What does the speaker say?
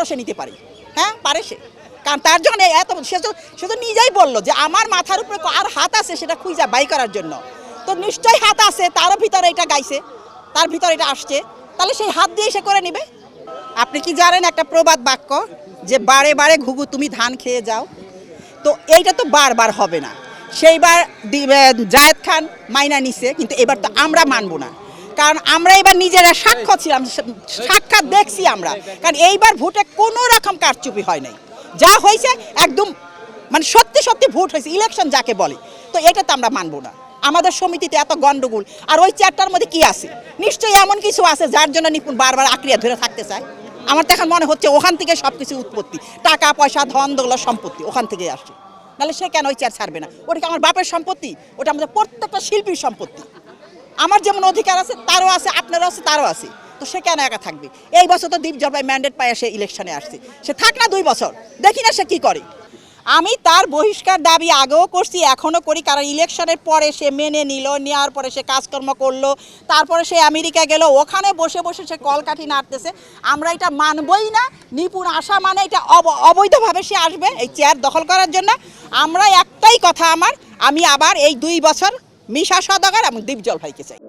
অধিকারও সে নিতে পারে। হ্যাঁ পারে সে, কারণ তার যখন এত সে তো নিজেই বললো যে আমার মাথার উপরে আর হাত আছে সেটা খুঁজে বাই করার জন্য, তো নিশ্চয়ই হাত আছে, তারও ভিতরে এটা গাইছে, তার ভিতরে এটা আসছে, তাহলে সেই হাত দিয়ে সে করে নেবে। আপনি কি জানেন একটা প্রবাদ বাক্য যে বারে বারে ঘুঘু তুমি ধান খেয়ে যাও, তো এইটা তো বারবার হবে না। সেইবার জায়েদ খান মাইনা নিছে, কিন্তু এবার তো আমরা মানবো না, কারণ আমরা এবার নিজেরা সাক্ষ্য ছিলাম, সাক্ষাৎ দেখছি আমরা, কারণ এইবার ভোটে কোনো রকম কারচুপি হয় নাই, যা হয়েছে একদম মানে সত্যি সত্যি ভোট হয়েছে, ইলেকশন যাকে বলে, তো এটা তো আমরা মানবো না। আমাদের সমিতিতে এত গন্ডগোল, আর ওই চ্যাটটার মধ্যে কি আছে, নিশ্চয়ই এমন কিছু আছে যার জন্য নিপুণ বারবার আঁকড়িয়া ধরে থাকতে চায়। আমার তো এখন মনে হচ্ছে ওখান থেকে সব কিছু উৎপত্তি, টাকা পয়সা ধন দৌলত সম্পত্তি ওখান থেকে আসছে, নাহলে সে কেন ওই চেয়ার ছাড়বে না? ওটা কি আমার বাপের সম্পত্তি? ওটা আমাদের প্রত্যেকটা শিল্পীর সম্পত্তি। আমার যেমন অধিকার আছে তারও আছে, আপনারও আছে, তারও আছে, তো সে কেন একা থাকবে? এই বছর তো দীপ জলপাই ম্যান্ডেট পায় সে ইলেকশনে আসছে, সে থাক না 2 বছর, দেখি না সে কি করে। আমি তার বহিষ্কার দাবি আগেও করছি, এখনও করি, কারণ ইলেকশনের পরে সে মেনে নিল, নেওয়ার পরে সে কাজকর্ম করলো, তারপরে সে আমেরিকা গেল, ওখানে বসে বসে সে কলকাঠি নাড়তেছে। আমরা এটা মানবই না। নিপুণ আশা মানে এটা অবৈধভাবে সে আসবে এই চেয়ার দখল করার জন্য। আমরা একটাই কথা আমার, আমি আবার এই 2 বছর মিশা সওদাগর এবং দীপ জলপাইকে চাই।